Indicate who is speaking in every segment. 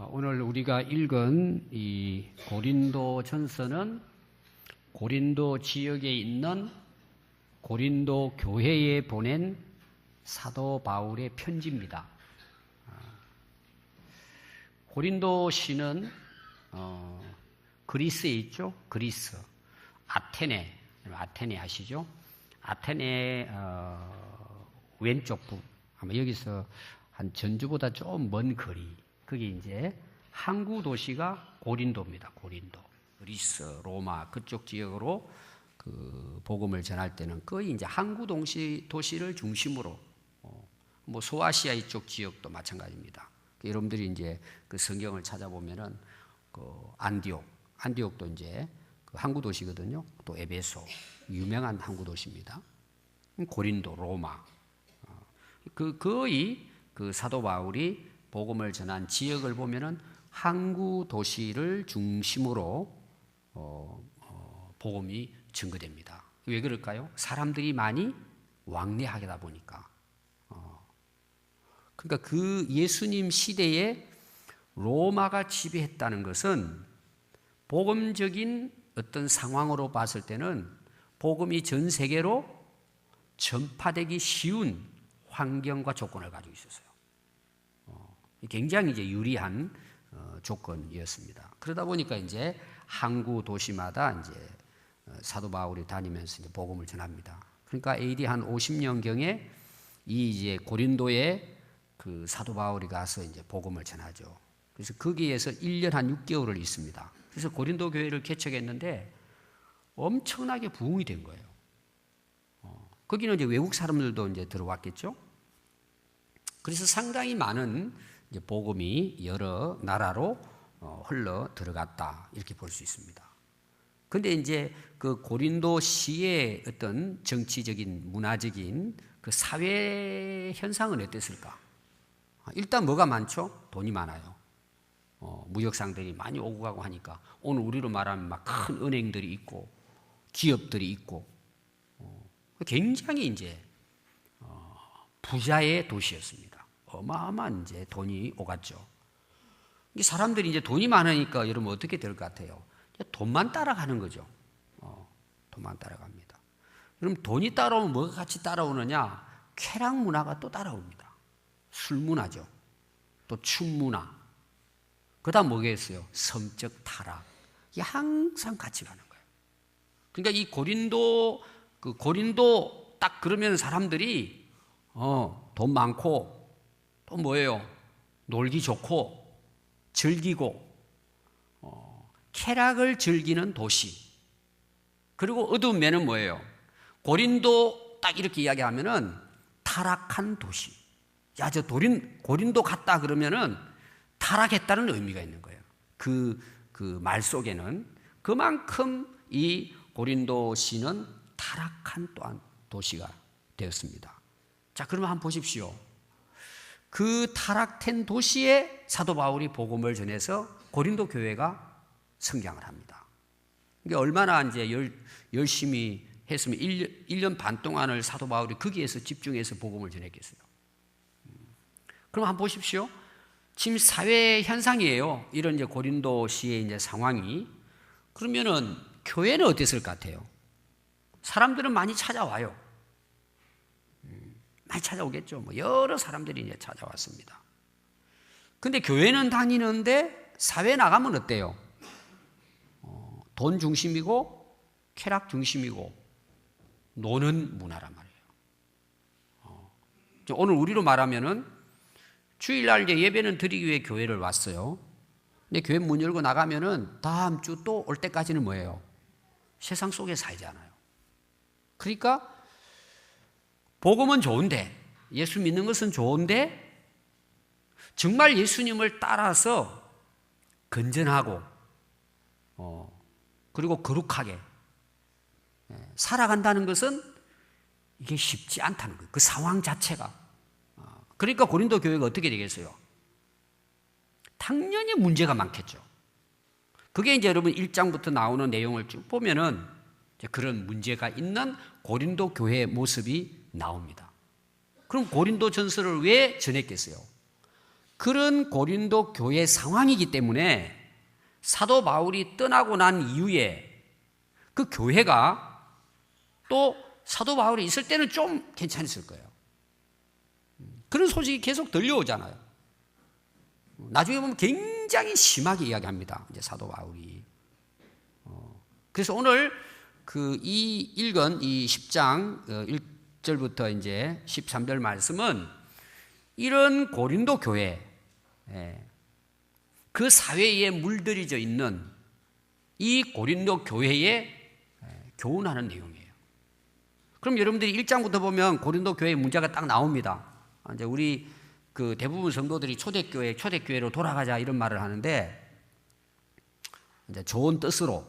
Speaker 1: 오늘 우리가 읽은 이 고린도 전서는 고린도 지역에 있는 고린도 교회에 보낸 사도 바울의 편지입니다. 고린도시는 그리스에 있죠. 그리스 아테네 아시죠? 아테네 왼쪽 부 아마 여기서 한 전주보다 좀 먼 거리. 그게 이제 항구 도시가 고린도입니다. 고린도, 그리스, 로마 그쪽 지역으로 그 복음을 전할 때는 거의 이제 항구 도시를 중심으로 뭐 소아시아 이쪽 지역도 마찬가지입니다. 여러분들이 이제 그 성경을 찾아보면은 그 안디옥도 이제 그 항구 도시거든요. 또 에베소 유명한 항구 도시입니다. 고린도, 로마 거의 그 사도 바울이 복음을 전한 지역을 보면은 항구 도시를 중심으로 복음이 증거됩니다. 왜 그럴까요? 사람들이 많이 왕래하다 보니까. 그러니까 그 예수님 시대에 로마가 지배했다는 것은 복음적인 어떤 상황으로 봤을 때는 복음이 전 세계로 전파되기 쉬운 환경과 조건을 가지고 있었어요. 굉장히 이제 유리한 조건이었습니다. 그러다 보니까 이제 항구 도시마다 이제 사도 바울이 다니면서 이제 복음을 전합니다. 그러니까 AD 한 50년경에 이 이제 고린도에 그 사도 바울이 가서 이제 복음을 전하죠. 그래서 거기에서 1년 한 6개월을 있습니다. 그래서 고린도 교회를 개척했는데 엄청나게 부흥이 된 거예요. 거기는 이제 외국 사람들도 이제 들어왔겠죠. 그래서 상당히 많은 이제 복음이 여러 나라로 흘러 들어갔다 이렇게 볼 수 있습니다. 그런데 이제 그 고린도시의 어떤 정치적인 문화적인 그 사회 현상은 어땠을까? 일단 뭐가 많죠? 돈이 많아요. 무역상들이 많이 오고 가고 하니까 오늘 우리로 말하면 막 큰 은행들이 있고 기업들이 있고 굉장히 이제 부자의 도시였습니다. 어마어마한 이제 돈이 오갔죠. 이 사람들이 이제 돈이 많으니까 여러분 어떻게 될 것 같아요? 돈만 따라가는 거죠. 돈만 따라갑니다. 그럼 돈이 따라오면 뭐가 같이 따라오느냐? 쾌락 문화가 또 따라옵니다. 술 문화죠. 또 춤 문화. 그다음 뭐겠어요? 성적 타락. 이게 항상 같이 가는 거예요. 그러니까 이 고린도 딱 그러면 사람들이 돈 많고 또 뭐예요? 놀기 좋고 즐기고 쾌락을 즐기는 도시. 그리고 어두우면은 뭐예요? 고린도 딱 이렇게 이야기하면은 타락한 도시. 야, 저 고린도 갔다 그러면은 타락했다는 의미가 있는 거예요. 그 말 속에는 그만큼 이 고린도시는 타락한 또한 도시가 되었습니다. 자, 그러면 한번 보십시오. 그 타락된 도시에 사도 바울이 복음을 전해서 고린도 교회가 성장을 합니다. 이게 얼마나 이제 열심히 했으면 1년 반 동안을 사도 바울이 거기에서 집중해서 복음을 전했겠어요. 그럼 한번 보십시오. 지금 사회 현상이에요. 이런 이제 고린도시의 이제 상황이. 그러면은 교회는 어땠을 것 같아요? 사람들은 많이 찾아와요. 많이 찾아오겠죠. 뭐 여러 사람들이 이제 찾아왔습니다. 근데 교회는 다니는데 사회 나가면 어때요? 돈 중심이고 쾌락 중심이고 노는 문화란 말이에요. 오늘 우리로 말하면은 주일날 이제 예배는 드리기 위해 교회를 왔어요. 근데 교회 문 열고 나가면은 다음 주 또 올 때까지는 뭐예요? 세상 속에 살잖아요. 그러니까 복음은 좋은데, 예수 믿는 것은 좋은데, 정말 예수님을 따라서 건전하고, 그리고 거룩하게 살아간다는 것은 이게 쉽지 않다는 거예요. 그 상황 자체가. 그러니까 고린도 교회가 어떻게 되겠어요? 당연히 문제가 많겠죠. 그게 이제 여러분 1장부터 나오는 내용을 쭉 보면은 그런 문제가 있는 고린도 교회의 모습이 나옵니다. 그럼 고린도 전서를 왜 전했겠어요? 그런 고린도 교회 상황이기 때문에 사도 바울이 떠나고 난 이후에 그 교회가 또 사도 바울이 있을 때는 좀 괜찮았을 거예요. 그런 소식이 계속 들려오잖아요. 나중에 보면 굉장히 심하게 이야기합니다. 이제 사도 바울이. 그래서 오늘 이 읽은 이 10장 1절부터 이제 13절 말씀은 이런 고린도 교회, 그 사회에 물들여져 있는 이 고린도 교회에 교훈하는 내용이에요. 그럼 여러분들이 1장부터 보면 고린도 교회의 문제가 딱 나옵니다. 이제 우리 그 대부분 성도들이 초대교회로 돌아가자 이런 말을 하는데, 이제 좋은 뜻으로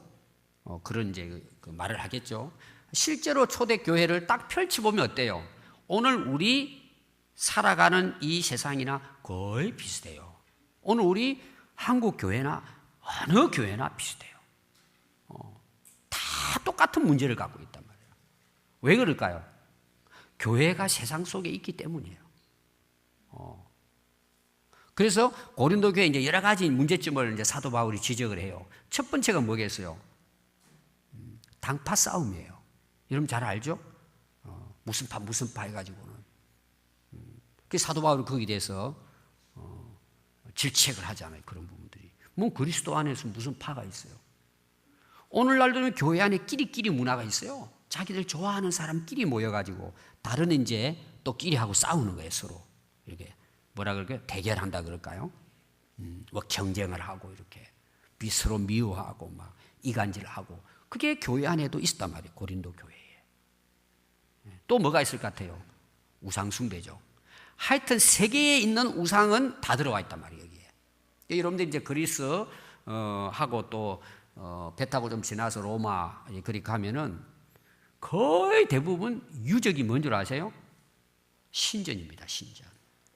Speaker 1: 그런 이제 그 말을 하겠죠. 실제로 초대교회를 딱 펼쳐보면 어때요? 오늘 우리 살아가는 이 세상이나 거의 비슷해요. 오늘 우리 한국 교회나 어느 교회나 비슷해요. 다 똑같은 문제를 갖고 있단 말이에요. 왜 그럴까요? 교회가 세상 속에 있기 때문이에요. 그래서 고린도 교회 이제 여러 가지 문제점을 이제 사도 바울이 지적을 해요. 첫 번째가 뭐겠어요? 당파 싸움이에요. 여러분 잘 알죠? 무슨 파 해가지고는. 그래서 사도 바울이 거기에 대해서 질책을 하잖아요. 그런 부분들이. 뭐 그리스도 안에서 무슨 파가 있어요? 오늘날도 교회 안에 끼리끼리 문화가 있어요. 자기들 좋아하는 사람끼리 모여가지고 다른 이제 또 끼리하고 싸우는 거예요. 서로 이렇게 뭐라 그럴까요? 대결한다 그럴까요? 뭐 경쟁을 하고 이렇게 서로 미워하고 막 이간질하고, 그게 교회 안에도 있었단 말이에요. 고린도 교회에. 또 뭐가 있을 것 같아요? 우상 숭배죠. 하여튼 세계에 있는 우상은 다 들어와 있단 말이에요. 여기에. 여러분들 이제 그리스 하고 또 배 타고 좀 지나서 로마 그리 가면은 거의 대부분 유적이 뭔 줄 아세요? 신전입니다. 신전.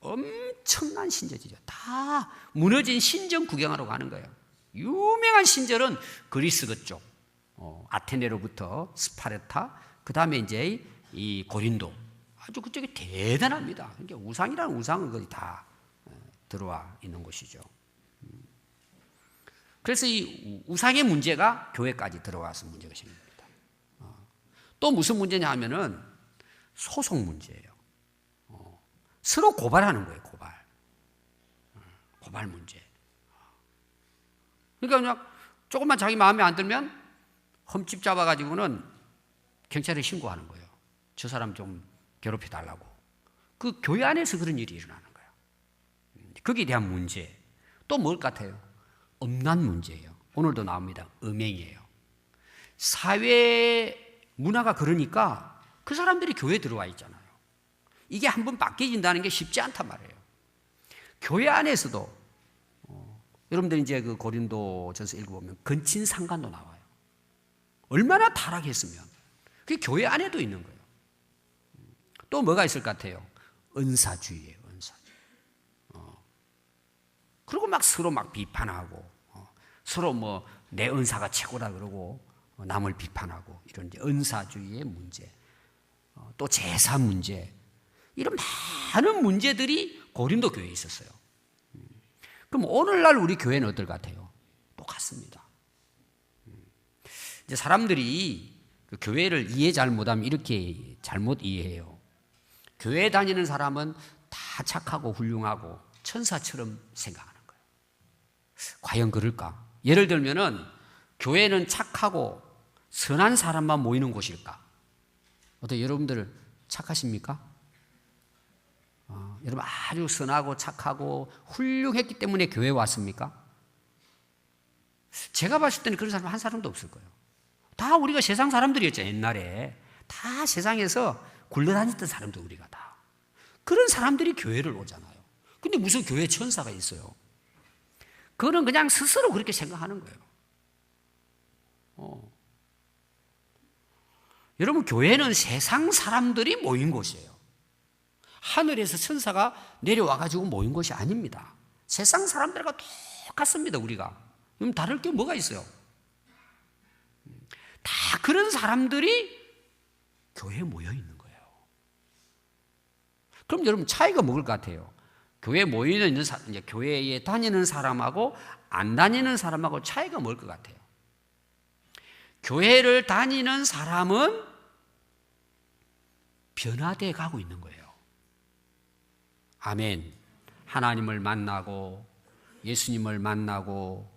Speaker 1: 엄청난 신전이죠. 다 무너진 신전 구경하러 가는 거예요. 유명한 신전은 그리스 그쪽, 아테네로부터 스파르타, 그 다음에 이제 이 고린도, 아주 그쪽이 대단합니다. 그러니까 우상이라는 우상은 거의 다 들어와 있는 곳이죠. 그래서 이 우상의 문제가 교회까지 들어와서 문제가 생깁니다. 또 무슨 문제냐 하면은 소송 문제예요. 서로 고발하는 거예요. 고발 문제. 그러니까 그냥 조금만 자기 마음에 안 들면 흠집 잡아가지고는 경찰에 신고하는 거예요. 저 사람 좀 괴롭혀 달라고. 그 교회 안에서 그런 일이 일어나는 거예요. 거기에 대한 문제. 또 뭘 같아요? 음란 문제예요. 오늘도 나옵니다. 음행이에요. 사회 문화가 그러니까 그 사람들이 교회에 들어와 있잖아요. 이게 한번 바뀌어진다는 게 쉽지 않단 말이에요. 교회 안에서도 여러분들 이제 그 고린도전서 읽어보면 근친상간도 나와요. 얼마나 타락했으면. 그게 교회 안에도 있는 거예요. 또 뭐가 있을 것 같아요? 은사주의예요. 은사주의. 그리고 막 서로 막 비판하고 서로 뭐 내 은사가 최고다 그러고 남을 비판하고 이런 이제 은사주의의 문제, 또 제사 문제, 이런 많은 문제들이 고린도 교회에 있었어요. 그럼 오늘날 우리 교회는 어떨 것 같아요? 똑같습니다. 이제 사람들이 그 교회를 이해 잘 못하면 이렇게 잘못 이해해요. 교회 다니는 사람은 다 착하고 훌륭하고 천사처럼 생각하는 거예요. 과연 그럴까? 예를 들면은 교회는 착하고 선한 사람만 모이는 곳일까? 어때 여러분들 착하십니까? 여러분 아주 선하고 착하고 훌륭했기 때문에 교회에 왔습니까? 제가 봤을 때는 그런 사람 한 사람도 없을 거예요. 다 우리가 세상 사람들이었죠. 옛날에 다 세상에서 굴러다녔던 사람들 우리가 다. 그런 사람들이 교회를 오잖아요. 근데 무슨 교회 천사가 있어요? 그거는 그냥 스스로 그렇게 생각하는 거예요. 여러분 교회는 세상 사람들이 모인 곳이에요. 하늘에서 천사가 내려와가지고 모인 것이 아닙니다. 세상 사람들과 똑같습니다. 우리가. 그럼 다를 게 뭐가 있어요? 다 그런 사람들이 교회에 모여 있는 거예요. 그럼 여러분 차이가 뭐일 것 같아요? 교회에 모여 있는 이제 교회에 다니는 사람하고 안 다니는 사람하고 차이가 뭘 것 같아요? 교회를 다니는 사람은 변화돼 가고 있는 거예요. 아멘. 하나님을 만나고 예수님을 만나고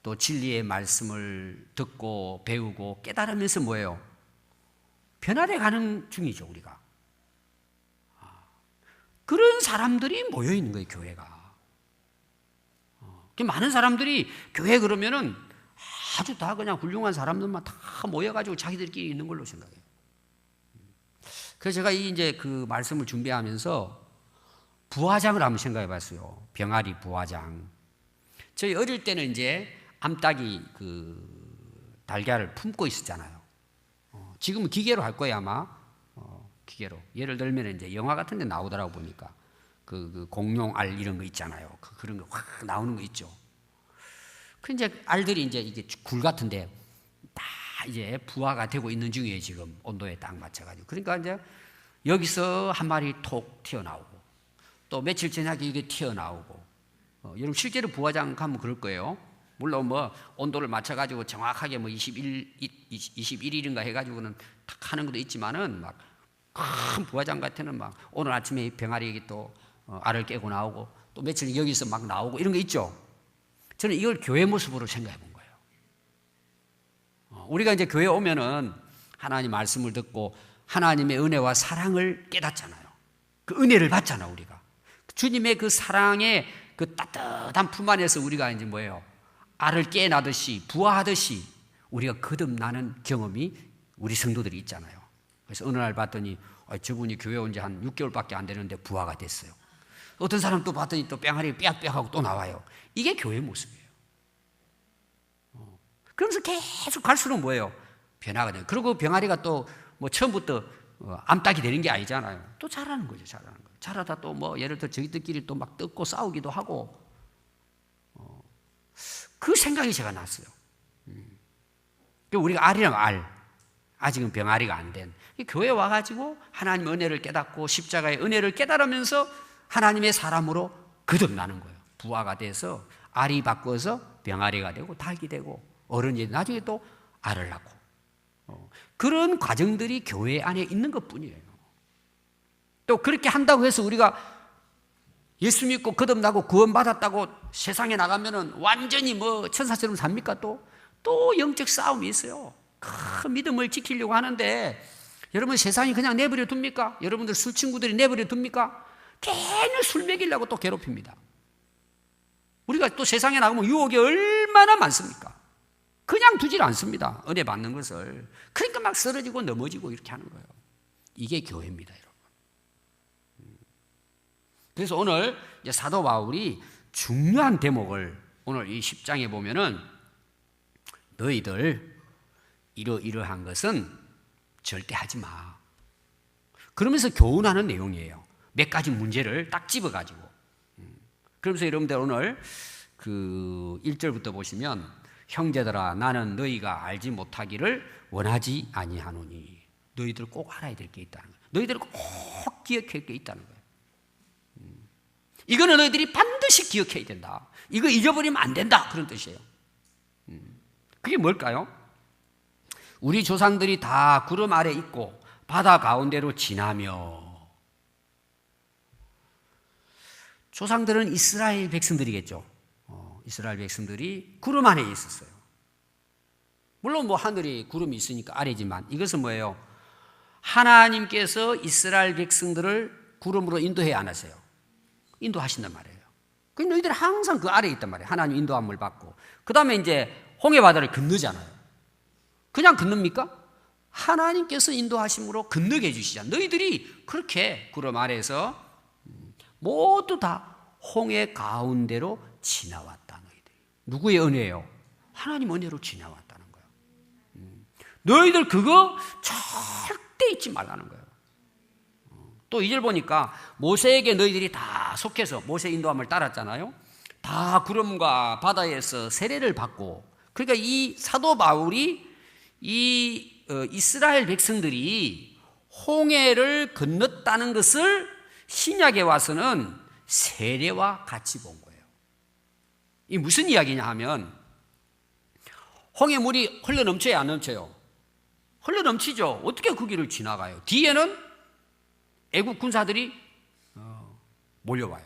Speaker 1: 또 진리의 말씀을 듣고 배우고 깨달으면서 뭐예요? 변화돼 가는 중이죠, 우리가. 그런 사람들이 모여 있는 거예요, 교회가. 많은 사람들이 교회 그러면은 아주 다 그냥 훌륭한 사람들만 다 모여가지고 자기들끼리 있는 걸로 생각해요. 그래서 제가 이제 그 말씀을 준비하면서 부화장을 한번 생각해 봤어요. 병아리 부화장. 저희 어릴 때는 이제 암탉이 그 달걀을 품고 있었잖아요. 지금은 기계로 할 거예요, 아마. 기계로. 예를 들면 이제 영화 같은 데 나오더라고 보니까. 그 공룡 알 이런 거 있잖아요. 그런 거 확 나오는 거 있죠. 그 이제 알들이 이제 이게 굴 같은데 다 이제 부화가 되고 있는 중이에요, 지금. 온도에 딱 맞춰가지고. 그러니까 이제 여기서 한 마리 톡 튀어나오고 또 며칠 지나게 이게 튀어나오고. 여러분 실제로 부화장 가면 그럴 거예요. 물론 뭐 온도를 맞춰가지고 정확하게 뭐 21일인가 해가지고는 탁 하는 것도 있지만은 막 큰 부화장 같은 막 오늘 아침에 병아리 또 알을 깨고 나오고 또 며칠 여기서 막 나오고 이런 거 있죠. 저는 이걸 교회 모습으로 생각해 본 거예요. 우리가 이제 교회 오면은 하나님 말씀을 듣고 하나님의 은혜와 사랑을 깨닫잖아요. 그 은혜를 받잖아, 우리가. 주님의 그 사랑의 그 따뜻한 품 안에서 우리가 이제 뭐예요? 알을 깨나듯이 부화하듯이 우리가 거듭나는 경험이 우리 성도들이 있잖아요. 그래서 어느 날 봤더니 저분이 교회 온 지 한 6개월밖에 안 되는데 부화가 됐어요. 어떤 사람 또 봤더니 또 뺑아리 빽빽하고 또 나와요. 이게 교회 모습이에요. 그러면서 계속 갈수록 뭐예요? 변화가 돼요. 그리고 병아리가 또 뭐 처음부터 암탉이 되는 게 아니잖아요. 또 자라는 거죠, 자라는 거. 자라다 또 뭐 예를 들어 저희들끼리 또 막 뜯고 싸우기도 하고. 그 생각이 제가 났어요. 우리가 알이라면 알. 아직은 병아리가 안 된. 교회에 와가지고 하나님의 은혜를 깨닫고 십자가의 은혜를 깨달으면서 하나님의 사람으로 거듭나는 거예요. 부화가 돼서 알이 바꿔서 병아리가 되고 닭이 되고 어른이 나중에 또 알을 낳고. 그런 과정들이 교회 안에 있는 것뿐이에요. 또 그렇게 한다고 해서 우리가 예수 믿고 거듭나고 구원받았다고 세상에 나가면은 완전히 뭐 천사처럼 삽니까? 또 영적 싸움이 있어요. 큰 믿음을 지키려고 하는데 여러분 세상이 그냥 내버려 둡니까? 여러분들 술 친구들이 내버려 둡니까? 괜히 술 먹이려고 또 괴롭힙니다. 우리가 또 세상에 나가면 유혹이 얼마나 많습니까? 그냥 두질 않습니다. 은혜 받는 것을. 그러니까 막 쓰러지고 넘어지고 이렇게 하는 거예요. 이게 교회입니다, 여러분. 그래서 오늘 이제 사도 바울이 중요한 대목을 오늘 이 10장에 보면은 너희들 이러한 것은 절대 하지 마. 그러면서 교훈하는 내용이에요. 몇 가지 문제를 딱 집어가지고. 그러면서 여러분들 오늘 그 1절부터 보시면 형제들아 나는 너희가 알지 못하기를 원하지 아니하노니. 너희들 꼭 알아야 될 게 있다는 거예요. 너희들 꼭 기억해야 될 게 있다는 거예요. 이거는 너희들이 반드시 기억해야 된다. 이거 잊어버리면 안 된다. 그런 뜻이에요. 그게 뭘까요? 우리 조상들이 다 구름 아래 있고 바다 가운데로 지나며. 조상들은 이스라엘 백성들이겠죠. 이스라엘 백성들이 구름 안에 있었어요. 물론 뭐 하늘이 구름이 있으니까 아래지만 이것은 뭐예요? 하나님께서 이스라엘 백성들을 구름으로 인도해 안 하세요. 인도하신단 말이에요. 그럼 너희들은 항상 그 아래에 있단 말이에요. 하나님 인도함을 받고. 그 다음에 이제 홍해바다를 건너잖아요. 그냥 건넙니까? 하나님께서 인도하심으로 건너게 해주시잖아요. 너희들이 그렇게 구름 아래에서 모두 다 홍해 가운데로 지나왔다. 너희들이. 누구의 은혜예요? 하나님 은혜로 지나왔다는 거예요. 너희들 그거 절대 잊지 말라는 거예요. 또 2절 보니까 모세에게 너희들이 다 속해서 모세 인도함을 따랐잖아요. 다 구름과 바다에서 세례를 받고. 그러니까 이 사도 바울이 이 이스라엘 백성들이 홍해를 건넜다는 것을 신약에 와서는 세례와 같이 본 거예요. 이 무슨 이야기냐 하면 홍해물이 흘러 넘쳐요, 안 넘쳐요? 흘러 넘치죠. 어떻게 그 길을 지나가요? 뒤에는 애국 군사들이 몰려와요.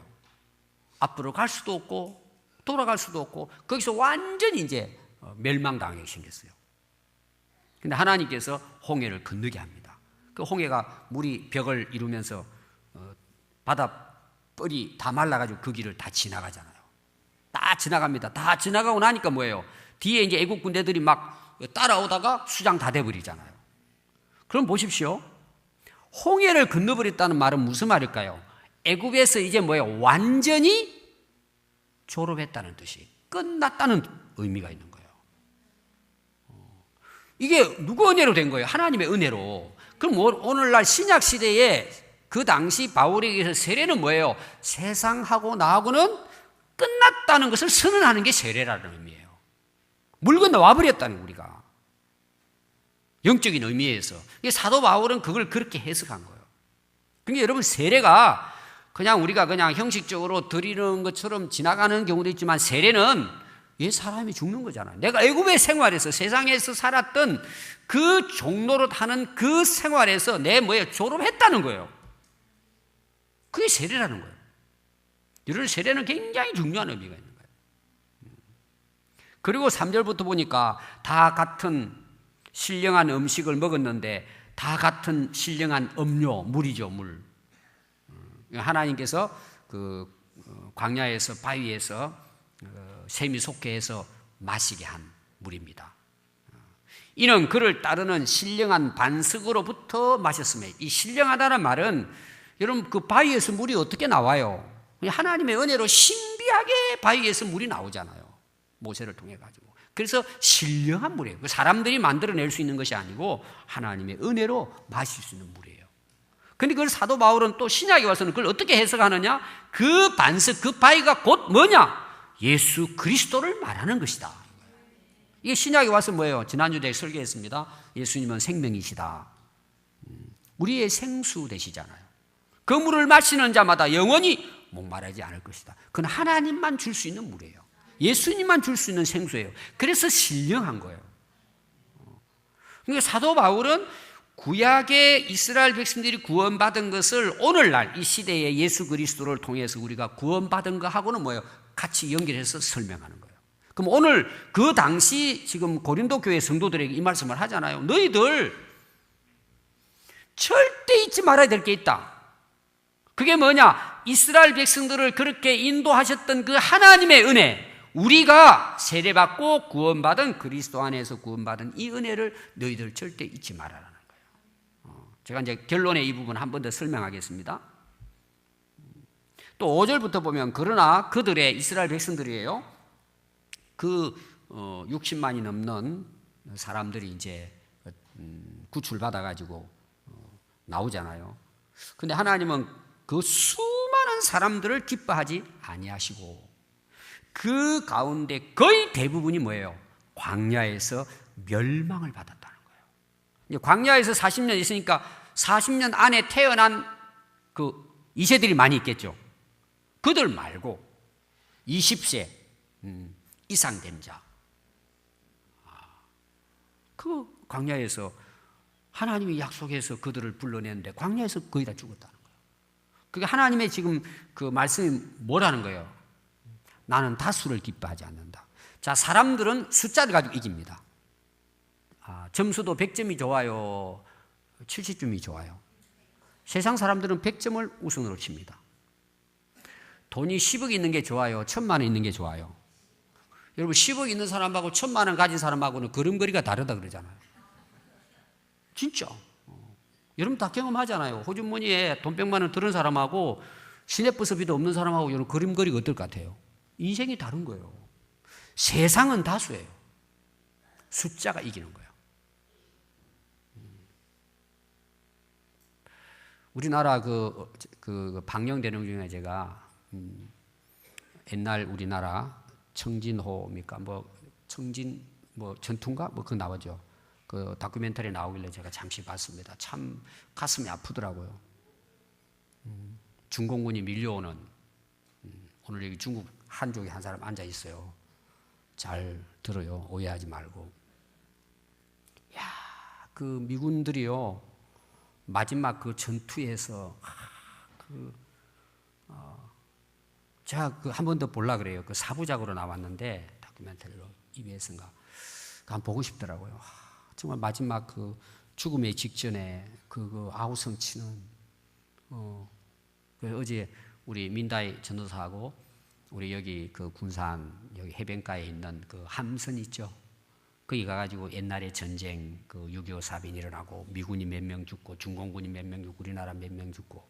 Speaker 1: 앞으로 갈 수도 없고 돌아갈 수도 없고 거기서 완전히 이제 멸망당하게 생겼어요. 근데 하나님께서 홍해를 건너게 합니다. 그 홍해가 물이 벽을 이루면서 바다 뻘이 다 말라가지고 그 길을 다 지나가잖아요. 다 지나갑니다. 다 지나가고 나니까 뭐예요? 뒤에 이제 애국 군대들이 막 따라오다가 수장 다 돼버리잖아요. 그럼 보십시오. 홍해를 건너버렸다는 말은 무슨 말일까요? 애굽에서 이제 뭐예요? 완전히 졸업했다는 뜻이, 끝났다는 의미가 있는 거예요. 이게 누구 은혜로 된 거예요? 하나님의 은혜로. 그럼 오늘날 신약 시대에 그 당시 바울에게서 세례는 뭐예요? 세상하고 나하고는 끝났다는 것을 선언하는 게 세례라는 의미예요. 물 건너 와버렸다는 우리가. 영적인 의미에서. 사도 바울은 그걸 그렇게 해석한 거예요. 그러니까 여러분 세례가 그냥 우리가 그냥 형식적으로 드리는 것처럼 지나가는 경우도 있지만 세례는 사람이 죽는 거잖아요. 내가 애굽의 생활에서 세상에서 살았던 그 종로로 하는 그 생활에서 내 졸업했다는 거예요. 그게 세례라는 거예요. 이런 세례는 굉장히 중요한 의미가 있는 거예요. 그리고 3절부터 보니까 다 같은 신령한 음식을 먹었는데 다 같은 신령한 음료, 물이죠, 물. 하나님께서 그 광야에서 바위에서 샘이 솟게 해서 마시게 한 물입니다. 이는 그를 따르는 신령한 반석으로부터 마셨으며, 이 신령하다는 말은 여러분 그 바위에서 물이 어떻게 나와요? 하나님의 은혜로 신비하게 바위에서 물이 나오잖아요. 모세를 통해 가지고. 그래서 신령한 물이에요. 사람들이 만들어낼 수 있는 것이 아니고 하나님의 은혜로 마실 수 있는 물이에요. 근데 그걸 사도 바울은 또 신약에 와서는 그걸 어떻게 해석하느냐? 그 반석, 그 바위가 곧 뭐냐? 예수 그리스도를 말하는 것이다. 이게 신약에 와서 뭐예요? 지난주에 설교했습니다. 예수님은 생명이시다. 우리의 생수 되시잖아요. 그 물을 마시는 자마다 영원히 목마르지 않을 것이다. 그건 하나님만 줄 수 있는 물이에요. 예수님만 줄 수 있는 생수예요. 그래서 신령한 거예요. 그러니까 사도 바울은 구약의 이스라엘 백성들이 구원받은 것을 오늘날 이 시대의 예수 그리스도를 통해서 우리가 구원받은 것하고는 뭐예요? 같이 연결해서 설명하는 거예요. 그럼 오늘 그 당시 지금 고린도 교회 성도들에게 이 말씀을 하잖아요. 너희들 절대 잊지 말아야 될 게 있다. 그게 뭐냐? 이스라엘 백성들을 그렇게 인도하셨던 그 하나님의 은혜, 우리가 세례받고 구원받은 그리스도 안에서 구원받은 이 은혜를 너희들 절대 잊지 말아라는 거예요. 제가 이제 결론의 이 부분 한 번 더 설명하겠습니다. 또 5절부터 보면 그러나 그들의 이스라엘 백성들이에요. 그 60만이 넘는 사람들이 이제 구출받아 가지고 나오잖아요. 근데 하나님은 그 수많은 사람들을 기뻐하지 아니하시고 그 가운데 거의 대부분이 뭐예요? 광야에서 멸망을 받았다는 거예요. 이제 광야에서 40년 있으니까 40년 안에 태어난 그 2세들이 많이 있겠죠. 그들 말고 20세 이상 된 자, 그 광야에서 하나님이 약속해서 그들을 불러내는데 광야에서 거의 다 죽었다는 거예요. 그게 하나님의 지금 그 말씀이 뭐라는 거예요? 나는 다수를 기뻐하지 않는다. 자, 사람들은 숫자를 가지고 이깁니다. 점수도 100점이 좋아요, 70점이 좋아요. 세상 사람들은 100점을 우선으로 칩니다. 돈이 10억 있는 게 좋아요, 1000만 원 있는 게 좋아요. 여러분 10억 있는 사람하고 1000만 원 가진 사람하고는 걸음걸이가 다르다 그러잖아요. 진짜. 여러분 다 경험하잖아요. 호주머니에 돈 100만 원 들은 사람하고 시내버스비도 없는 사람하고 여러분 걸음걸이가 어떨 것 같아요? 인생이 다른 거예요. 세상은 다수예요. 숫자가 이기는 거예요. 우리나라 그 방영대능 중에 제가 옛날 우리나라 청진호입니까? 청진 전투인가? 그거 나오죠. 그 다큐멘터리 나오길래 제가 잠시 봤습니다. 참 가슴이 아프더라고요. 중공군이 밀려오는 오늘 여기 중국 한족에 한 사람 앉아 있어요. 잘 들어요. 오해하지 말고. 야, 그 미군들이요, 마지막 그 전투에서 제가 그 한 번 더 보려 그래요. 그 사부작으로 나왔는데 다큐멘터리로 EBS인가 한번 보고 싶더라고요. 정말 마지막 그 죽음의 직전에 그 아우성 치는 어제 우리 민다이 전도사하고 우리 여기 그 군산 여기 해변가에 있는 그 함선 있죠. 거기 가가지고 옛날에 전쟁 그 6.25 사변이 일어나고 미군이 몇 명 죽고 중공군이 몇 명 죽고 우리나라 몇 명 죽고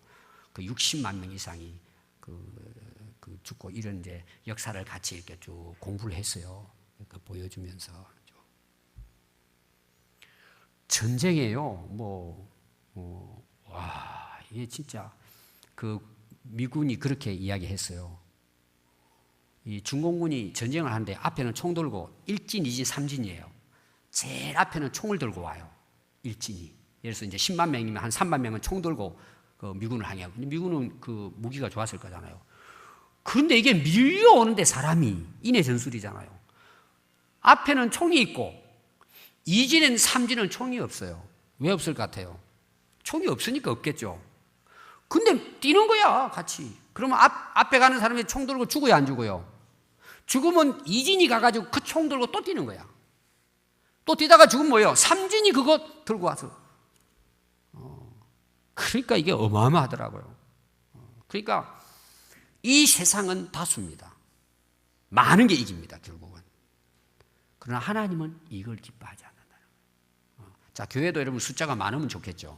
Speaker 1: 그 60만 명 이상이 그 죽고 이런 이제 역사를 같이 이렇게 쭉 공부를 했어요. 그 보여주면서 전쟁이에요. 와, 이게 진짜 그 미군이 그렇게 이야기했어요. 이 중공군이 전쟁을 하는데 앞에는 총 들고 1진, 2진, 3진이에요. 제일 앞에는 총을 들고 와요. 1진이. 예를 들어서 이제 10만 명이면 한 3만 명은 총 들고 그 미군을 항해하고. 근데 미군은 그 무기가 좋았을 거잖아요. 그런데 이게 밀려오는데 사람이 인해 전술이잖아요. 앞에는 총이 있고 2진엔 3진은 총이 없어요. 왜 없을 것 같아요? 총이 없으니까 없겠죠. 근데 뛰는 거야, 같이. 그러면 앞에 가는 사람이 총 들고 죽어야 안 죽어요? 죽으면 2진이 가가지고 그 총 들고 또 뛰는 거야. 또 뛰다가 죽으면 뭐예요? 3진이 그거 들고 와서. 그러니까 이게 어마어마하더라고요. 그러니까 이 세상은 다수입니다. 많은 게 이깁니다, 결국은. 그러나 하나님은 이걸 기뻐하지 않는다는 거예요. 자, 교회도 여러분 숫자가 많으면 좋겠죠.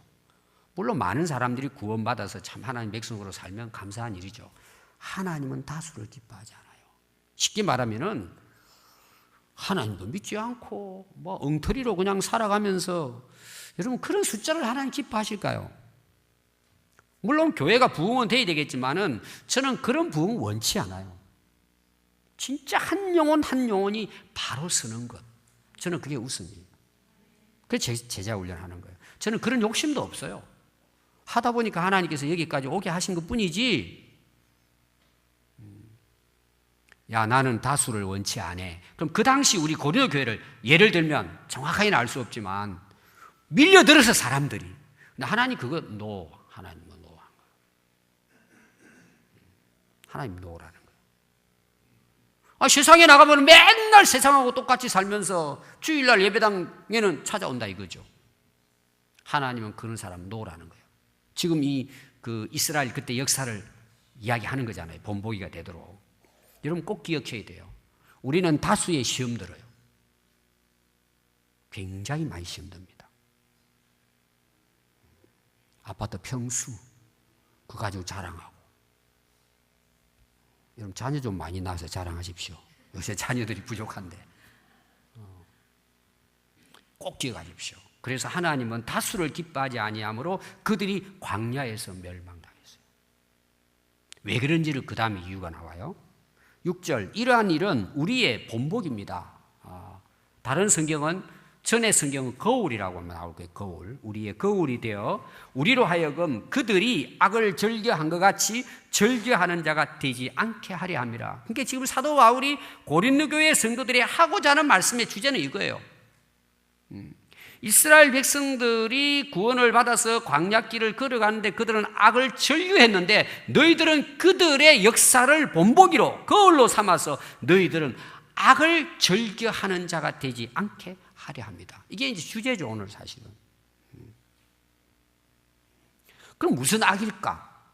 Speaker 1: 물론 많은 사람들이 구원받아서 참 하나님 백성으로 살면 감사한 일이죠. 하나님은 다수를 기뻐하지 않아요. 쉽게 말하면은 하나님도 믿지 않고 뭐 엉터리로 그냥 살아가면서 여러분 그런 숫자를 하나님 기뻐하실까요? 물론 교회가 부흥은 돼야 되겠지만은 저는 그런 부흥 원치 않아요. 진짜 한 영혼 한 영혼이 바로 서는 것. 저는 그게 우선이에요. 그래서 제자 훈련하는 거예요. 저는 그런 욕심도 없어요. 하다 보니까 하나님께서 여기까지 오게 하신 것 뿐이지, 야, 나는 다수를 원치 않아. 그럼 그 당시 우리 고린도 교회를 예를 들면 정확하게는 알 수 없지만 밀려들어서 사람들이. 근데 하나님 그거 하나님은 노한 거예요. 하나님 노라는 거예요. 세상에 나가면 맨날 세상하고 똑같이 살면서 주일날 예배당에는 찾아온다 이거죠. 하나님은 그런 사람 노라는 거예요. 지금 그 이스라엘 그때 역사를 이야기하는 거잖아요. 본보기가 되도록. 여러분 꼭 기억해야 돼요. 우리는 다수의 시험 들어요. 굉장히 많이 시험 듭니다. 아파트 평수 그거 가지고 자랑하고. 여러분 자녀 좀 많이 낳아서 자랑하십시오. 요새 자녀들이 부족한데. 꼭 기억하십시오. 그래서 하나님은 다수를 기뻐하지 아니하므로 그들이 광야에서 멸망당했어요. 왜 그런지를 그 다음에 이유가 나와요. 6절, 이러한 일은 우리의 본복입니다. 다른 성경은, 전의 성경은 거울이라고 하면 나올 거예요. 거울. 우리의 거울이 되어 우리로 하여금 그들이 악을 즐겨한 것 같이 즐겨하는 자가 되지 않게 하려 함이라. 그러니까 지금 사도 바울이 고린도 교회 성도들이 하고자 하는 말씀의 주제는 이거예요. 이스라엘 백성들이 구원을 받아서 광야길을 걸어가는데 그들은 악을 전류했는데 너희들은 그들의 역사를 본보기로 거울로 삼아서 너희들은 악을 즐겨하는 자가 되지 않게 하려 합니다. 이게 이제 주제죠, 오늘 사실은. 그럼 무슨 악일까?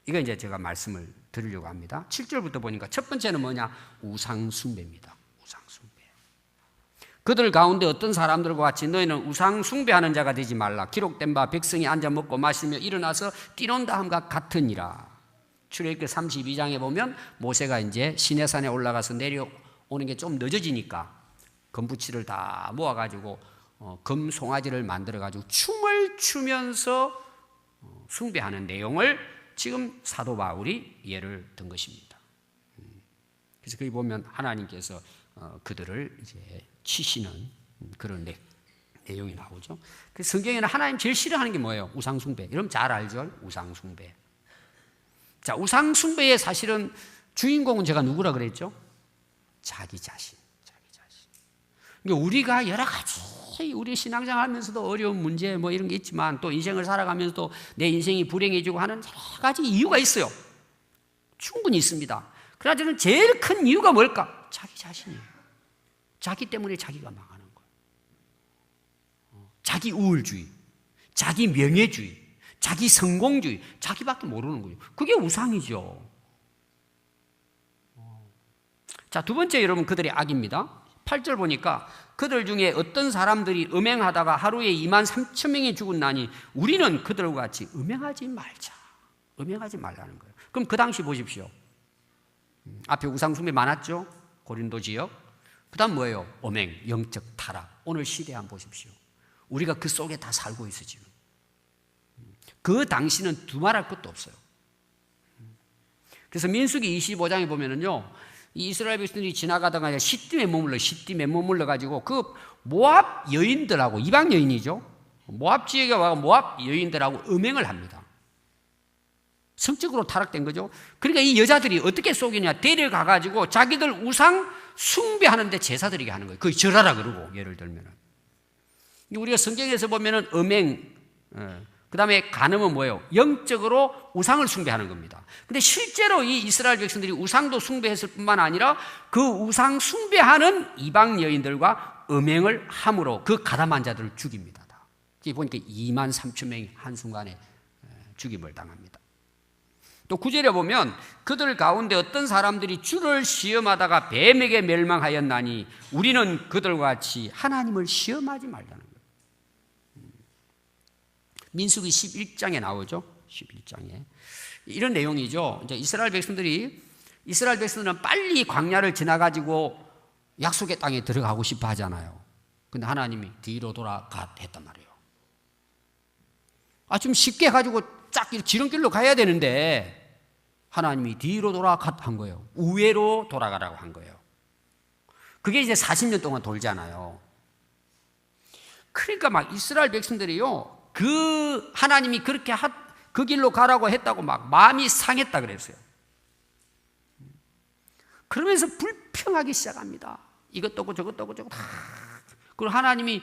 Speaker 1: 이거 이제 제가 말씀을 드리려고 합니다. 7절부터 보니까 첫 번째는 뭐냐? 우상숭배입니다. 우상숭배. 그들 가운데 어떤 사람들과 같이 너희는 우상 숭배하는 자가 되지 말라. 기록된 바 백성이 앉아 먹고 마시며 일어나서 뛰논다 함과 같으니라. 출애굽기 32장에 보면 모세가 이제 시내산에 올라가서 내려오는 게 좀 늦어지니까 금부치를 다 모아가지고 금 송아지를 만들어가지고 춤을 추면서 숭배하는 내용을 지금 사도 바울이 예를 든 것입니다. 그래서 거기 보면 하나님께서 그들을 이제 치시는 그런 내용이 나오죠. 그 성경에는 하나님 제일 싫어하는 게 뭐예요? 우상숭배. 여러분 잘 알죠? 우상숭배. 자, 우상 숭배의 사실은 주인공은 제가 누구라 그랬죠? 자기 자신. 그러니까 우리가 여러 가지 우리 신앙생활 하면서도 어려운 문제 뭐 이런 게 있지만 또 인생을 살아가면서도 내 인생이 불행해지고 하는 여러 가지 이유가 있어요. 충분히 있습니다. 그러나 저는 제일 큰 이유가 뭘까? 자기 자신이에요. 자기 때문에 자기가 망하는 거예요. 자기 우월주의, 자기 명예주의, 자기 성공주의, 자기밖에 모르는 거예요. 그게 우상이죠. 자, 두 번째 여러분 그들의 악입니다. 8절 보니까 그들 중에 어떤 사람들이 음행하다가 하루에 2만 3천 명이 죽었나니 우리는 그들과 같이 음행하지 말자. 음행하지 말라는 거예요. 그럼 그 당시 보십시오. 앞에 우상숭배 많았죠? 고린도 지역. 그 다음 뭐예요? 음행, 영적 타락. 오늘 시대 한번 보십시오. 우리가 그 속에 다 살고 있어 지금. 그 당시는 두말할 것도 없어요. 그래서 민수기 25장에 보면은요, 이 이스라엘 백성들이 지나가다가 시딤에 머물러 가지고 그 모압 여인들하고, 이방 여인이죠, 모압 지역에 와서 모압 여인들하고 음행을 합니다. 성적으로 타락된 거죠. 그러니까 이 여자들이 어떻게 속이냐, 데려가 가지고 자기들 우상 숭배하는데 제사 드리게 하는 거예요. 그걸 절하라 그러고, 예를 들면은 우리가 성경에서 보면은 음행, 그 다음에 간음은 뭐예요? 영적으로 우상을 숭배하는 겁니다. 근데 실제로 이 이스라엘 백성들이 우상도 숭배했을 뿐만 아니라 그 우상 숭배하는 이방 여인들과 음행을 함으로 그 가담한 자들을 죽입니다. 여기 보니까 2만 3천 명이 한순간에 죽임을 당합니다. 또 9절에 보면 그들 가운데 어떤 사람들이 주를 시험하다가 뱀에게 멸망하였나니 우리는 그들과 같이 하나님을 시험하지 말라는 거예요. 민수기 11장에 나오죠. 11장에. 이런 내용이죠. 이제 이스라엘 백성들은 빨리 광야를 지나가지고 약속의 땅에 들어가고 싶어 하잖아요. 근데 하나님이 뒤로 돌아가 했단 말이에요. 좀 쉽게 가지고 쫙 지름길로 가야 되는데 하나님이 뒤로 돌아가 한 거예요. 우회로 돌아가라고 한 거예요. 그게 이제 40년 동안 돌잖아요. 그러니까 막 이스라엘 백성들이요, 그 하나님이 그렇게 그 길로 가라고 했다고 막 마음이 상했다 그랬어요. 그러면서 불평하기 시작합니다. 이것도 하고 저것도 하고 저것도 다. 그리고 하나님이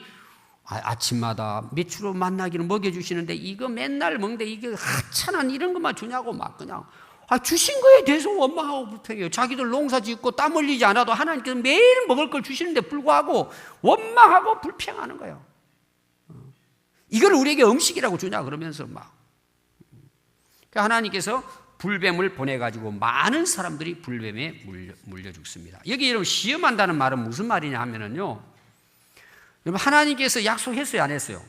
Speaker 1: 아침마다 메추로 만나기를 먹여주시는데 이거 맨날 먹는데 이게 하찮은 이런 것만 주냐고 막 그냥 주신 거에 대해서 원망하고 불평해요. 자기들 농사 짓고 땀 흘리지 않아도 하나님께서 매일 먹을 걸 주시는데 불구하고 원망하고 불평하는 거예요. 이걸 우리에게 음식이라고 주냐 그러면서 막. 하나님께서 불뱀을 보내가지고 많은 사람들이 불뱀에 물려 죽습니다. 여기 여러분 시험한다는 말은 무슨 말이냐 하면은요, 여러분 하나님께서 약속했어요, 안 했어요?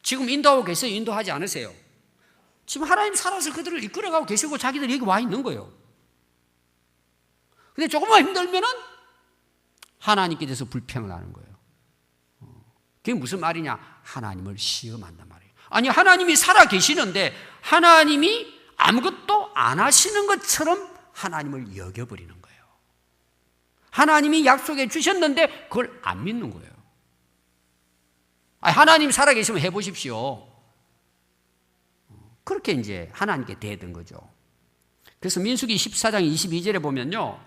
Speaker 1: 지금 인도하고 계세요, 인도하지 않으세요? 지금 하나님 살아서 그들을 이끌어가고 계시고 자기들이 여기 와 있는 거예요. 근데 조금만 힘들면은 하나님께 대해서 불평을 하는 거예요. 그게 무슨 말이냐? 하나님을 시험한단 말이에요. 아니, 하나님이 살아 계시는데 하나님이 아무것도 안 하시는 것처럼 하나님을 여겨버리는 거예요. 하나님이 약속해 주셨는데 그걸 안 믿는 거예요. 하나님 살아 계시면 해보십시오. 그렇게 이제 하나님께 대든 거죠. 그래서 민수기 14장 22절에 보면요,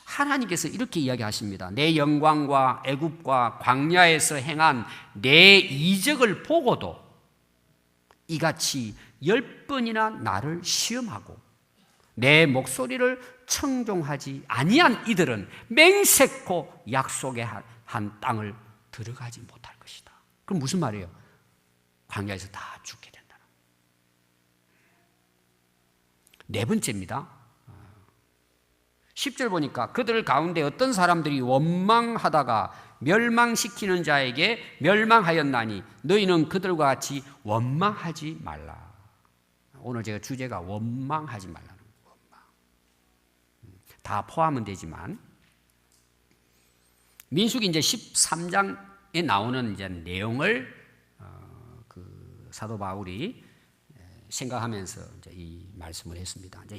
Speaker 1: 하나님께서 이렇게 이야기하십니다. 내 영광과 애굽과 광야에서 행한 내 이적을 보고도 이같이 10번이나 나를 시험하고 내 목소리를 청종하지 아니한 이들은 맹세코 약속의 한 땅을 들어가지 못할 것이다. 그럼 무슨 말이에요? 광야에서 다 죽게 된다는 거예요. 네 번째입니다. 10절 보니까 그들 가운데 어떤 사람들이 원망하다가 멸망시키는 자에게 멸망하였나니 너희는 그들과 같이 원망하지 말라. 오늘 제가 주제가 원망하지 말라는 거예요. 원망. 다 포함은 되지만 민수기 이제 13장에 나오는 이제 내용을 그 사도 바울이 생각하면서 이제 이 말씀을 했습니다. 이제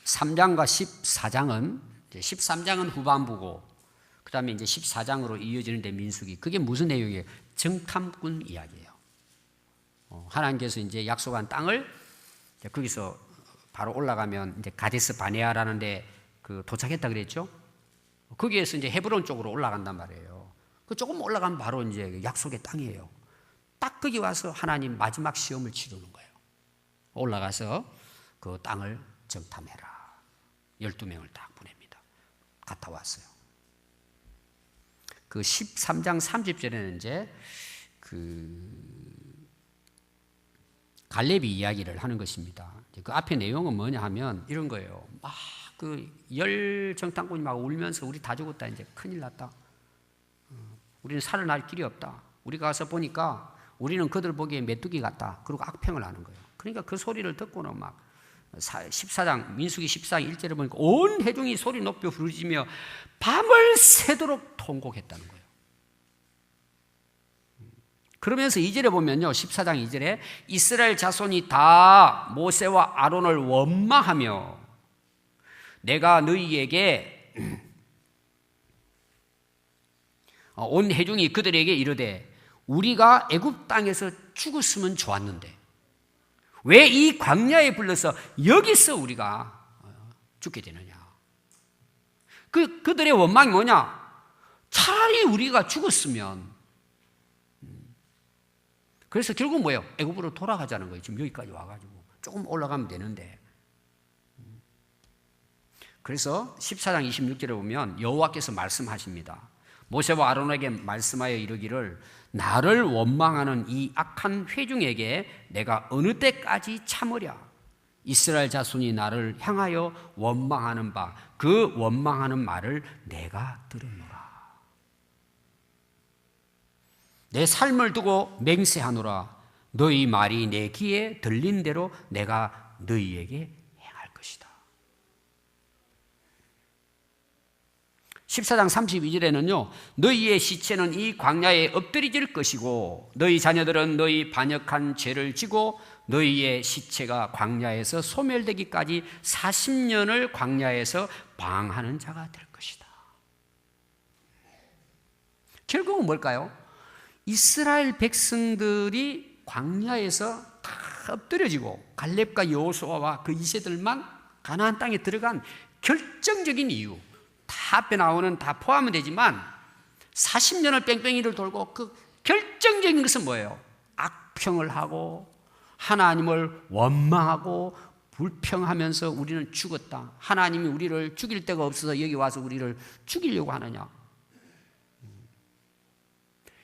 Speaker 1: 13장과 14장은 13장은 후반부고 그 다음에 이제 14장으로 이어지는데 민수기, 그게 무슨 내용이에요? 정탐꾼 이야기예요. 하나님께서 이제 약속한 땅을 거기서 바로 올라가면 이제 가데스 바네아라는데 도착했다 그랬죠. 거기에서 이제 헤브론 쪽으로 올라간단 말이에요. 그 조금 올라가면 바로 이제 약속의 땅이에요. 딱 거기 와서 하나님 마지막 시험을 치르는 거예요. 올라가서 그 땅을 정탐해라. 12명을 딱 보냅니다. 갔다 왔어요. 그 13장 30절에는 이제 갈렙이 이야기를 하는 것입니다. 그 앞에 내용은 뭐냐 하면 이런 거예요. 막 열 정탐꾼이 막 울면서 우리 다 죽었다. 이제 큰일 났다. 우리는 살아날 길이 없다. 우리가 가서 보니까 우리는 그들 보기에 메뚜기 같다. 그리고 악평을 하는 거예요. 그러니까 그 소리를 듣고는 막 14장 민수기 14장 1절에 보니까 온 회중이 소리 높여 부르짖으며 밤을 새도록 통곡했다는 거예요. 그러면서 2절에 보면요. 14장 2절에 이스라엘 자손이 다 모세와 아론을 원망하며 내가 너희에게 온 회중이 그들에게 이르되 우리가 애굽 땅에서 죽었으면 좋았는데 왜 이 광야에 불러서 여기서 우리가 죽게 되느냐. 그들의 원망이 뭐냐. 차라리 우리가 죽었으면. 그래서 결국 뭐예요? 애굽으로 돌아가자는 거예요. 지금 여기까지 와가지고 조금 올라가면 되는데. 그래서 14장 26절에 보면 여호와께서 말씀하십니다. 모세와 아론에게 말씀하여 이르기를 나를 원망하는 이 악한 회중에게 내가 어느 때까지 참으랴. 이스라엘 자손이 나를 향하여 원망하는 바 그 원망하는 말을 내가 들으노라. 내 삶을 두고 맹세하노라. 너희 말이 내 귀에 들린 대로 내가 너희에게 행할 것이다. 14장 32절에는요. 너희의 시체는 이 광야에 엎드려질 것이고 너희 자녀들은 너희 반역한 죄를 지고 너희의 시체가 광야에서 소멸되기까지 40년을 광야에서 방하는 자가 될 것이다. 결국은 뭘까요? 이스라엘 백성들이 광야에서 다 엎드려지고 갈렙과 여호수아와 그 2세들만 가나안 땅에 들어간 결정적인 이유, 다 앞에 나오는 다 포함은 되지만 40년을 뺑뺑이를 돌고 그 결정적인 것은 뭐예요? 악평을 하고 하나님을 원망하고 불평하면서 우리는 죽었다. 하나님이 우리를 죽일 데가 없어서 여기 와서 우리를 죽이려고 하느냐.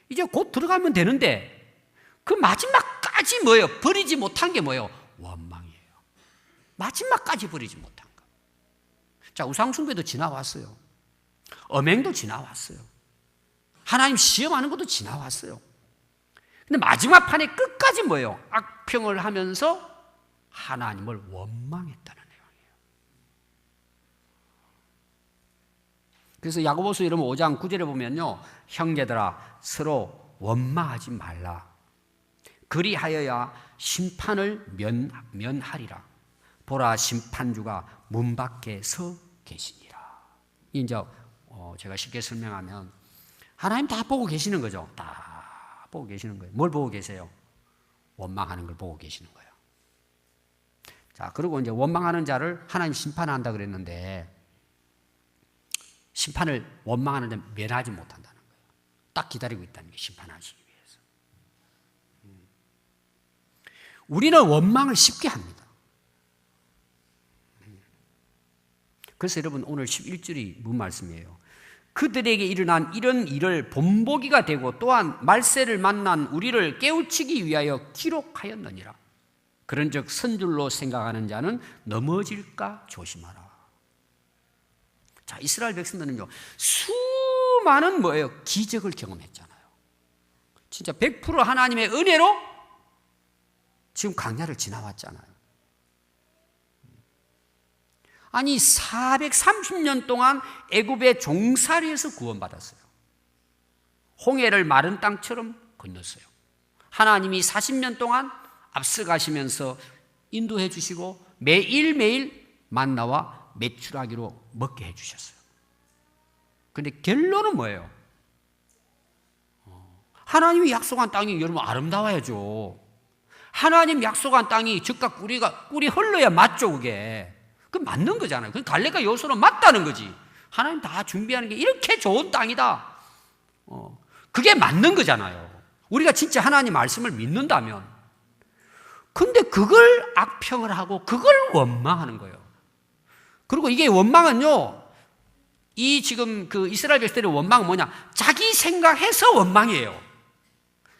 Speaker 1: 이제 곧 들어가면 되는데 그 마지막까지 뭐예요? 버리지 못한 게 뭐예요? 원망이에요. 마지막까지 버리지 못한 거. 자, 우상숭배도 지나왔어요. 엄행도 지나왔어요. 하나님 시험하는 것도 지나왔어요. 근데 마지막 판에 끝까지 뭐예요? 악평을 하면서 하나님을 원망했다는 내용이에요. 그래서 야고보서 이러면 5장 9절에 보면요. 형제들아 서로 원망하지 말라. 그리하여야 심판을 면하리라. 보라 심판주가 문 밖에 서 계시니라. 이제 제가 쉽게 설명하면 하나님 다 보고 계시는 거죠. 다 보고 계시는 거예요. 뭘 보고 계세요? 원망하는 걸 보고 계시는 거예요. 자, 그리고 이제 원망하는 자를 하나님 심판한다 그랬는데 심판을 원망하는 자는 면하지 못한다는 거예요. 딱 기다리고 있다는 게 심판하시기 위해서. 우리는 원망을 쉽게 합니다. 그래서 여러분 오늘 11절이 무슨 말씀이에요? 그들에게 일어난 이런 일을 본보기가 되고 또한 말세를 만난 우리를 깨우치기 위하여 기록하였느니라. 그런즉 선줄로 생각하는 자는 넘어질까 조심하라. 자, 이스라엘 백성들은요 수많은 뭐예요? 기적을 경험했잖아요. 진짜 100% 하나님의 은혜로 지금 광야를 지나왔잖아요. 아니 430년 동안 애굽의 종살이에서 구원받았어요. 홍해를 마른 땅처럼 건넜어요. 하나님이 40년 동안 앞서가시면서 인도해 주시고 매일매일 만나와 메추라기로 먹게 해 주셨어요. 그런데 결론은 뭐예요? 하나님이 약속한 땅이 여러분 아름다워야죠. 하나님 약속한 땅이 즉각 꿀이 흘러야 맞죠, 그게. 그 맞는 거잖아요. 그 갈렙과 여호수아는 맞다는 거지. 하나님 다 준비하는 게 이렇게 좋은 땅이다. 그게 맞는 거잖아요. 우리가 진짜 하나님 말씀을 믿는다면. 근데 그걸 악평을 하고 그걸 원망하는 거예요. 그리고 이게 원망은요, 이 지금 그 이스라엘 백성들의 원망은 뭐냐? 자기 생각해서 원망이에요.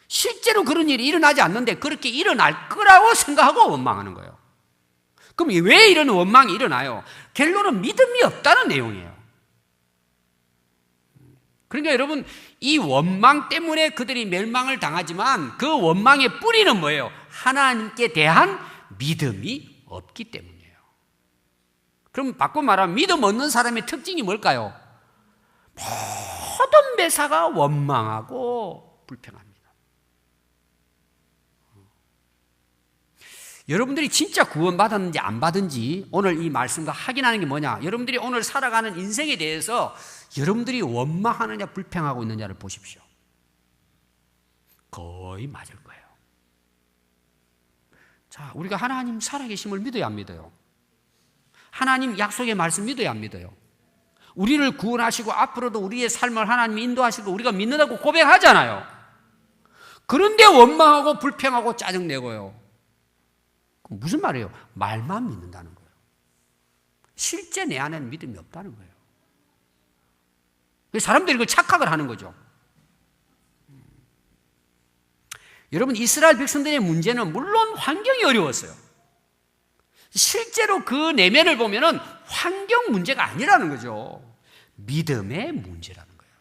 Speaker 1: 실제로 그런 일이 일어나지 않는데 그렇게 일어날 거라고 생각하고 원망하는 거예요. 그럼 왜 이런 원망이 일어나요? 결론은 믿음이 없다는 내용이에요. 그러니까 여러분, 이 원망 때문에 그들이 멸망을 당하지만 그 원망의 뿌리는 뭐예요? 하나님께 대한 믿음이 없기 때문이에요. 그럼 바꿔 말하면 믿음 없는 사람의 특징이 뭘까요? 모든 매사가 원망하고 불평합니다. 여러분들이 진짜 구원받았는지 안 받은지 오늘 이 말씀과 확인하는 게 뭐냐? 여러분들이 오늘 살아가는 인생에 대해서 여러분들이 원망하느냐 불평하고 있느냐를 보십시오. 거의 맞을 거예요. 자, 우리가 하나님 살아계심을 믿어야 안 믿어요? 하나님 약속의 말씀 믿어야 안 믿어요? 우리를 구원하시고 앞으로도 우리의 삶을 하나님이 인도하시고 우리가 믿는다고 고백하잖아요. 그런데 원망하고 불평하고 짜증내고요. 무슨 말이에요? 말만 믿는다는 거예요. 실제 내 안에는 믿음이 없다는 거예요. 사람들이 그 착각을 하는 거죠. 여러분, 이스라엘 백성들의 문제는 물론 환경이 어려웠어요. 실제로 그 내면을 보면은 환경 문제가 아니라는 거죠. 믿음의 문제라는 거예요.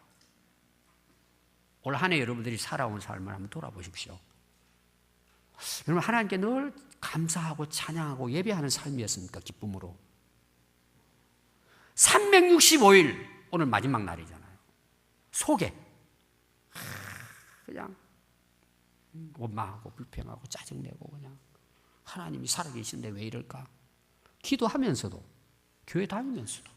Speaker 1: 올 한 해 여러분들이 살아온 삶을 한번 돌아보십시오. 여러분, 하나님께 늘 감사하고 찬양하고 예배하는 삶이었습니까? 기쁨으로. 365일 오늘 마지막 날이잖아요. 속에 그냥 원망하고 불평하고 짜증내고 그냥 하나님이 살아계신데 왜 이럴까? 기도하면서도 교회 다니면서도.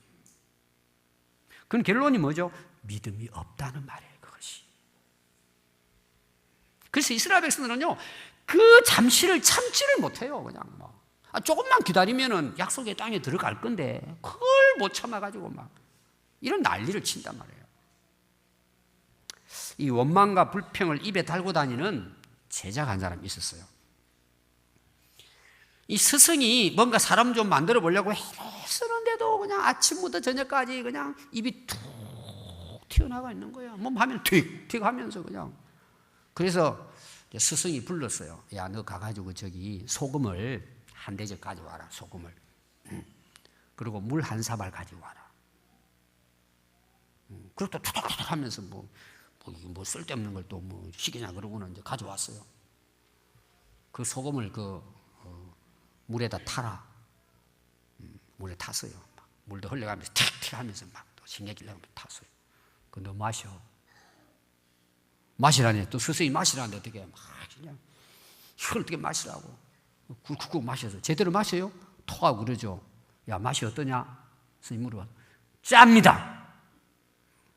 Speaker 1: 그럼 결론이 뭐죠? 믿음이 없다는 말이에요, 그것이. 그래서 이스라엘 백성들은요, 그 잠시를 참지를 못해요. 그냥 조금만 기다리면은 약속의 땅에 들어갈 건데 그걸 못 참아가지고 막 이런 난리를 친단 말이에요. 이 원망과 불평을 입에 달고 다니는 제자가 한 사람이 있었어요. 이 스승이 뭔가 사람 좀 만들어 보려고 쓰는데도 그냥 아침부터 저녁까지 그냥 입이 툭 튀어나가 있는 거예요. 뭐 하면 틱틱 하면서 그냥. 그래서 스승이 불렀어요. 야, 너 가가지고 저기 소금을 한 대접 가져와라. 소금을. 그리고 물 한 사발 가져와라. 그리고 또 툭툭툭 하면서 뭐 쓸데없는 걸 또 뭐 시키냐 그러고는 이제 가져왔어요. 그 소금을 물에다 타라. 물에 탔어요. 물도 흘러가면서 틱틱 하면서 막 또 신경질내고 탔어요. 너 마셔. 마시라니. 또 스승이 마시라는데 어떻게 막 그냥 이걸 어떻게 마시라고. 쿡쿡 마셔서 제대로 마셔요? 토하고 그러죠. 야, 맛이 어떠냐? 스승이 물어봐. 짭니다.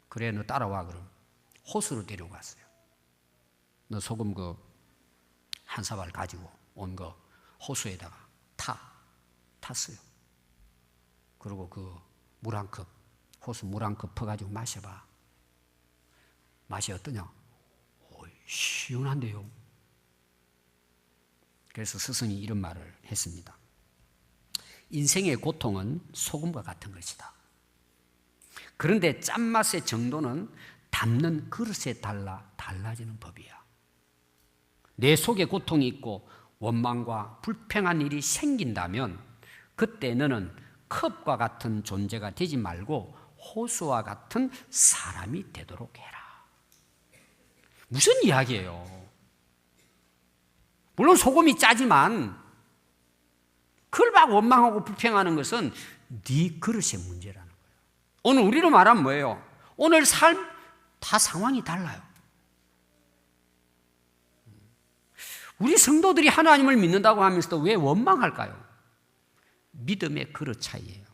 Speaker 1: 그래, 너 따라와. 그럼 호수로 데려갔어요. 너 소금 한 사발 가지고 온 거 호수에다가 탔어요. 그리고 물 한 컵, 호수 물 한 컵 퍼가지고 마셔봐. 맛이 어떠냐? 시원한데요. 그래서 스승이 이런 말을 했습니다. 인생의 고통은 소금과 같은 것이다. 그런데 짠맛의 정도는 담는 그릇에 달라지는 법이야. 내 속에 고통이 있고 원망과 불평한 일이 생긴다면 그때 너는 컵과 같은 존재가 되지 말고 호수와 같은 사람이 되도록 해라. 무슨 이야기예요? 물론 소금이 짜지만 그걸 막 원망하고 불평하는 것은 네 그릇의 문제라는 거예요. 오늘 우리로 말하면 뭐예요? 오늘 삶 다 상황이 달라요. 우리 성도들이 하나님을 믿는다고 하면서도 왜 원망할까요? 믿음의 그릇 차이예요.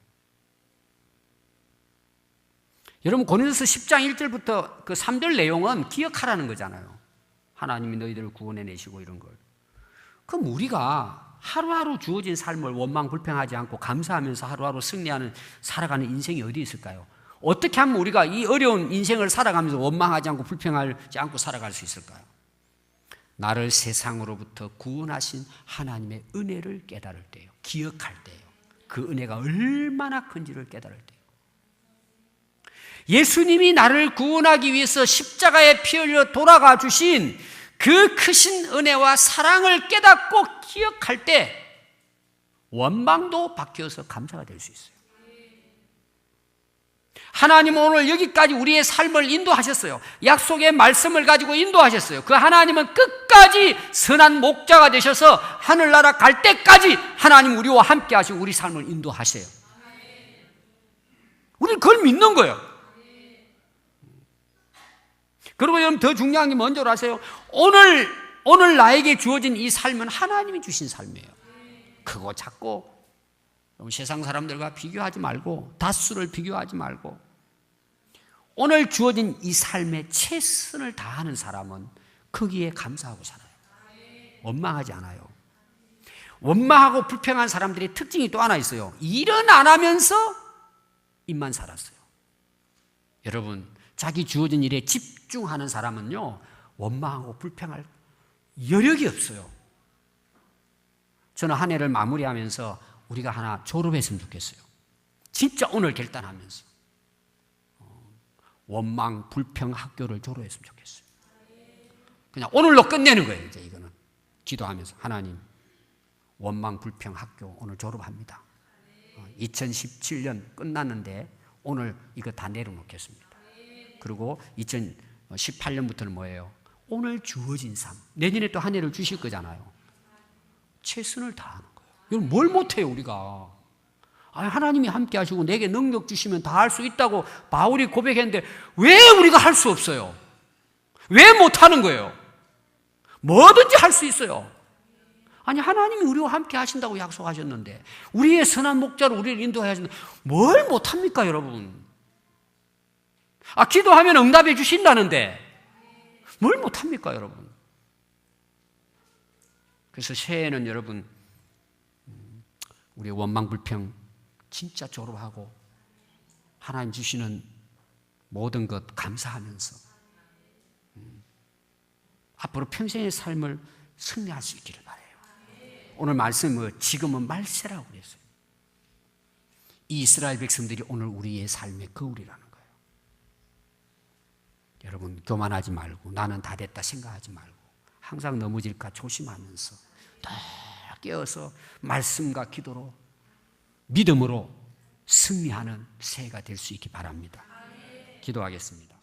Speaker 1: 여러분, 고린도서 10장 1절부터 그 3절 내용은 기억하라는 거잖아요. 하나님이 너희들을 구원해내시고 이런 걸. 그럼 우리가 하루하루 주어진 삶을 원망 불평하지 않고 감사하면서 하루하루 승리하는 살아가는 인생이 어디 있을까요? 어떻게 하면 우리가 이 어려운 인생을 살아가면서 원망하지 않고 불평하지 않고 살아갈 수 있을까요? 나를 세상으로부터 구원하신 하나님의 은혜를 깨달을 때요, 기억할 때요, 그 은혜가 얼마나 큰지를 깨달을 때요, 예수님이 나를 구원하기 위해서 십자가에 피 흘려 돌아가 주신 그 크신 은혜와 사랑을 깨닫고 기억할 때 원망도 바뀌어서 감사가 될 수 있어요. 하나님은 오늘 여기까지 우리의 삶을 인도하셨어요. 약속의 말씀을 가지고 인도하셨어요. 그 하나님은 끝까지 선한 목자가 되셔서 하늘나라 갈 때까지 하나님 우리와 함께 하시고 우리 삶을 인도하세요. 우리는 그걸 믿는 거예요. 그리고 여러분, 더 중요한 게 뭔지 아세요? 오늘 나에게 주어진 이 삶은 하나님이 주신 삶이에요. 크고 작고 세상 사람들과 비교하지 말고, 다수를 비교하지 말고, 오늘 주어진 이 삶에 최선을 다하는 사람은 거기에 감사하고 살아요. 원망하지 않아요. 원망하고 불평한 사람들의 특징이 또 하나 있어요. 일은 안 하면서 입만 살았어요. 여러분, 자기 주어진 일에 집중하는 사람은요, 원망하고 불평할 여력이 없어요. 저는 한 해를 마무리하면서 우리가 하나 졸업했으면 좋겠어요. 진짜 오늘 결단하면서 원망 불평 학교를 졸업했으면 좋겠어요. 그냥 오늘로 끝내는 거예요. 이제 이거는 기도하면서, 하나님, 원망 불평 학교 오늘 졸업합니다. 2017년 끝났는데 오늘 이거 다 내려놓겠습니다. 그리고 2018년부터는 뭐예요? 오늘 주어진 삶, 내년에 또 한 해를 주실 거잖아요. 최선을 다하는 거예요. 이건 뭘 못해요 우리가. 하나님이 함께 하시고 내게 능력 주시면 다 할 수 있다고 바울이 고백했는데 왜 우리가 할 수 없어요? 왜 못하는 거예요? 뭐든지 할 수 있어요. 아니, 하나님이 우리와 함께 하신다고 약속하셨는데, 우리의 선한 목자로 우리를 인도해야 하시는데 뭘 못합니까 여러분? 기도하면 응답해 주신다는데 뭘 못합니까 여러분? 그래서 새해에는 여러분, 우리 원망 불평 진짜 졸업하고 하나님 주시는 모든 것 감사하면서 앞으로 평생의 삶을 승리할 수 있기를 바라요. 오늘 말씀은 지금은 말세라고 그랬어요. 이 이스라엘 백성들이 오늘 우리의 삶의 거울이라는 거예요. 여러분, 교만하지 말고 나는 다 됐다 생각하지 말고 항상 넘어질까 조심하면서 더 깨어서 말씀과 기도로 믿음으로 승리하는 새해가 될 수 있기 바랍니다. 기도하겠습니다.